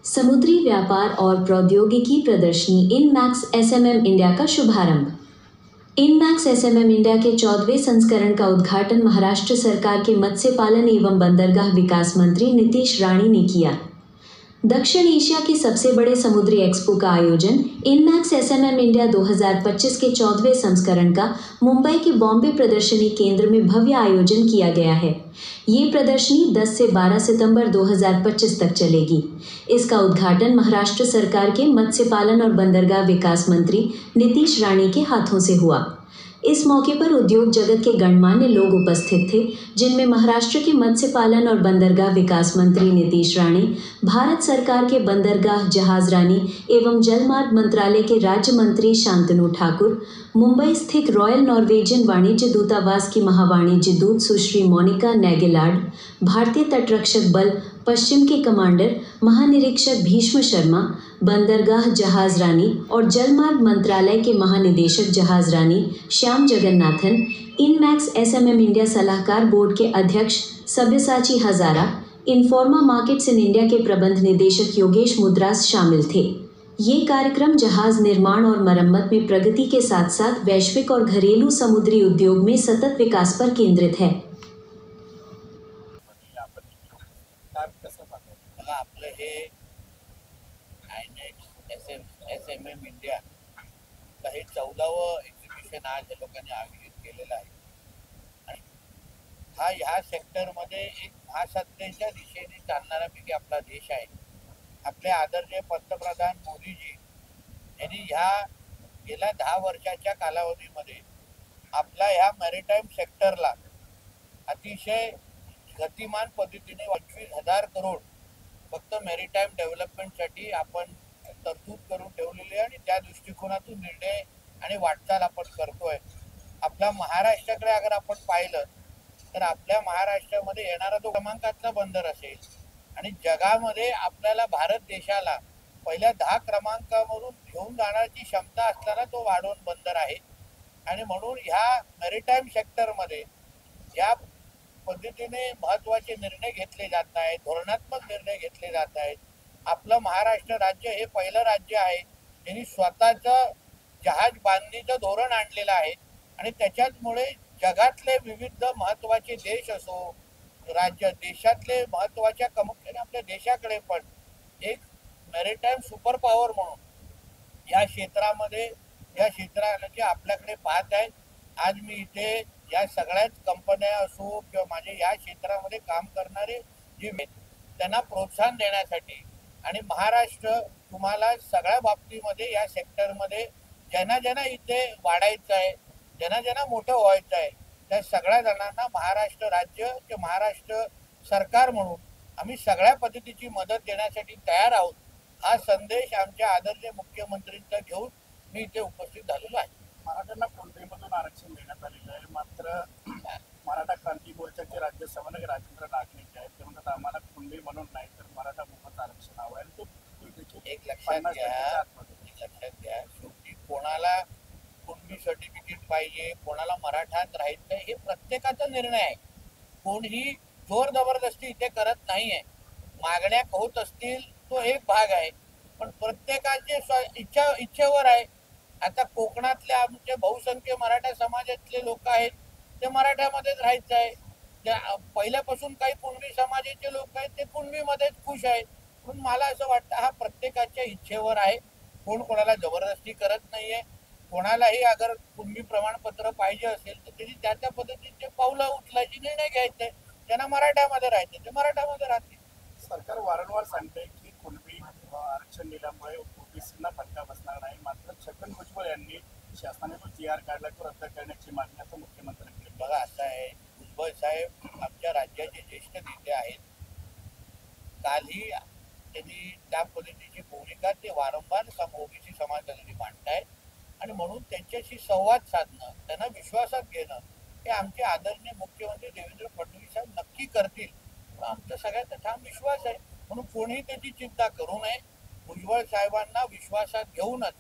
समुद्री व्यापार और प्रौद्योगिकी प्रदर्शनी इनमैक्स एसएमएम इंडिया का शुभारंभ। इनमैक्स एसएमएम इंडिया के 14वें संस्करण का उद्घाटन महाराष्ट्र सरकार के मत्स्य पालन एवं बंदरगाह विकास मंत्री नीतीश राणे ने किया। दक्षिण एशिया के सबसे बड़े समुद्री एक्सपो का आयोजन इनमैक्स एसएमएम इंडिया 2025 के 14वें संस्करण का मुंबई के बॉम्बे प्रदर्शनी केंद्र में भव्य आयोजन किया गया है। ये प्रदर्शनी 10 से 12 सितंबर 2025 तक चलेगी। इसका उद्घाटन महाराष्ट्र सरकार के मत्स्य पालन और बंदरगाह विकास मंत्री नीतीश राणे के हाथों से हुआ। इस मौके पर उद्योग जगत के गणमान्य लोग उपस्थित थे, जिनमें महाराष्ट्र के मत्स्य पालन और बंदरगाह विकास मंत्री नीतीश राणे, भारत सरकार के बंदरगाह जहाजरानी एवं जलमार्ग मंत्रालय के राज्य मंत्री शांतनु ठाकुर, मुंबई स्थित रॉयल नॉर्वेजियन वाणिज्य दूतावास की महावाणिज्य दूत सुश्री मोनिका नेगेलार्ड, भारतीय तटरक्षक बल पश्चिम के कमांडर महानिरीक्षक भीष्म शर्मा, बंदरगाह जहाजरानी और जलमार्ग मंत्रालय के महानिदेशक जहाजरानी श्याम जगन्नाथन, इनमैक्स एसएमएम इंडिया सलाहकार बोर्ड के अध्यक्ष सब्यसाची हजारा, इन्फोर्मा मार्केट्स इन इंडिया के प्रबंध निदेशक योगेश मुद्रास शामिल थे। ये कार्यक्रम जहाज निर्माण और मरम्मत में प्रगति के साथ साथ वैश्विक और घरेलू समुद्री उद्योग में सतत विकास पर केंद्रित है। आपलं हे एसएमएम इंडिया हे 14वं एक्झिबिशन आज या लोकांनी आयोजित केलेलं आहे आणि ह्या सेक्टरमध्ये एक महासत्तेच्या दिशेने चालणाऱ्यापैकी आपला देश आहे। आपले आदरणीय पंतप्रधान मोदीजी यांनी ह्या गेल्या 10 वर्षाच्या कालावधीमध्ये आपल्या ह्या मॅरिटाईम सेक्टरला अतिशय गतिमान पद्धतीने 25,000 करोड फक्त मॅरिटाईम डेव्हलपमेंटसाठी आपण तरतूद करून ठेवलेली आहे आणि त्या दृष्टिकोनातून निर्णय आणि वाटचाल आपण करतोय। आपल्या महाराष्ट्राकडे अगर आपण पाहिलं तर आपल्या महाराष्ट्रामध्ये येणारा तो क्रमांकातला बंदर असेल आणि जगामध्ये आपल्याला भारत देशाला पहिल्या 10 क्रमांकावरून घेऊन जाण्याची क्षमता असताना तो वाढवून बंदर आहे आणि म्हणून ह्या मॅरिटाईम सेक्टरमध्ये या पद्धतीने महत्त्वाचे निर्णय घेतले जात आहेत, धोरणात्मक निर्णय घेतले जात आहेत। आपलं महाराष्ट्र राज्य हे पहिलं राज्य आहे ज्यांनी स्वतःचं जहाज बांधणीचं धोरण आणलेलं आहे आणि त्याच्यामुळे जगातले विविध महत्त्वाचे देश असो, राज्य देशातले महत्त्वाच्या प्रामुख्याने आपल्या देशाकडे पण एक मॅरिटाईम सुपर पॉवर म्हणून या क्षेत्राचे आपल्याकडे पाहत आहेत। आज मी इथे या सगळ्याच कंपन्या असो किंवा माझे या क्षेत्रामध्ये काम करणारे जे त्यांना प्रोत्साहन देण्यासाठी आणि महाराष्ट्र तुम्हाला सगळ्या बाबतीमध्ये या सेक्टरमध्ये ज्यांना इथे वाढायचं आहे, ज्यांना मोठं व्हायचं आहे, त्या सगळ्या जणांना महाराष्ट्र राज्य ते महाराष्ट्र सरकार म्हणून आम्ही सगळ्या पद्धतीची मदत देण्यासाठी तयार आहोत। हा संदेश आमच्या आदरणीय मुख्यमंत्र्यांचा घेऊन मी इथे उपस्थित झालेलो आहे। मराठ्यांना कोणत्यामधून आरक्षण देण्यात आलेलं आहे, मात्र मराठा क्रांती मोर्चाचे राज्य समन्वयक राजेंद्र नागनेचे आहेत ते म्हणतात आम्हाला कुणबी म्हणून नाही तर मराठा मोफत आरक्षण हवं आहे। एक लक्षात घ्या शेवटी कोणाला कुणबी सर्टिफिकेट पाहिजे, कोणाला मराठात राहायचं हे प्रत्येकाचा निर्णय आहे। कोणीही जोर जबरदस्ती इथे करत नाहीये। मागण्या होत असतील तो एक भाग आहे, पण प्रत्येकाचे इच्छेवर आहे। आता कोकणातले आमचे बहुसंख्य मराठा समाजातले लोक आहेत ते मराठ्यामध्येच राहायचं आहे। पहिल्यापासून काही कुणबी समाजाचे लोक आहेत ते कुणबीमध्येच खुश आहेत। म्हणून मला असं वाटतं हा प्रत्येकाच्या इच्छेवर आहे, कोण कोणाला जबरदस्ती करत नाहीये। कोणालाही अगर कुणबी प्रमाणपत्र पाहिजे असेल तर त्यांनी त्या पद्धतीचे पावलं उचलायचे, निर्णय घ्यायचे। त्यांना मराठ्यामध्ये राहायचे ते मराठ्यामध्ये राहतील। सरकार वारंवार सांगते की कुणबी आरक्षण दिल्यामुळे ओबीसींना फटका बसणार नाही, मात्र छगन भुजबळ यांनी शासनाने जो GR काढला तो रद्द करण्याची मागणी आता मुख्यमंत्र्यांकडे। बघा असं आहे, भुजबळ साहेब आमच्या राज्याचे ज्येष्ठ नेते आहेत। कालही त्यांनी त्या पद्धतीची भूमिका ते वारंवार ओबीसी समाजासाठी मांडतायत आणि म्हणून त्यांच्याशी संवाद साधणं, त्यांना विश्वासात घेणं हे आमचे आदरणीय मुख्यमंत्री देवेंद्र फडणवीस साहेब नक्की करतील। आमचा सगळ्यांचा ठाम विश्वास आहे, म्हणून कोणीही त्याची चिंता करू नये। भुजबळ साहेबांना विश्वासात घेऊनच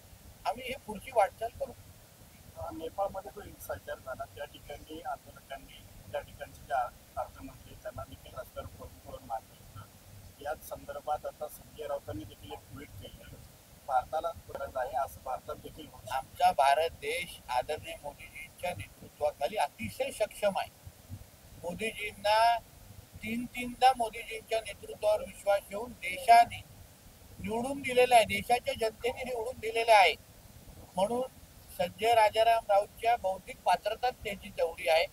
आम्ही ही पुढची वाटचाल करू। नेपाळमध्ये जो हिंसाचार झाला त्या ठिकाणी आंदोलकांनी त्या ठिकाणचे जे अर्थमंत्री त्यांना देखील रस्त्यावर करून मारलं होतं। याच संदर्भात आता संजय राऊतांनी देखील एक ट्विट केलं, भारताला गरज आहे असं भारतात देखील होतं. आमचा भारत देश आदरणीय मोदीजींच्या नेतृत्वाखाली अतिशय सक्षम आहे. मोदीजींना तीनदा मोदीजींच्या नेतृत्वावर विश्वास ठेवून देशाने निवडून दिलेला आहे, देशाच्या जनतेने निवडून दिलेलं आहे. म्हणून संजय राजाराम राऊतच्या बौद्धिक पात्रता त्याची तेवढी आहे.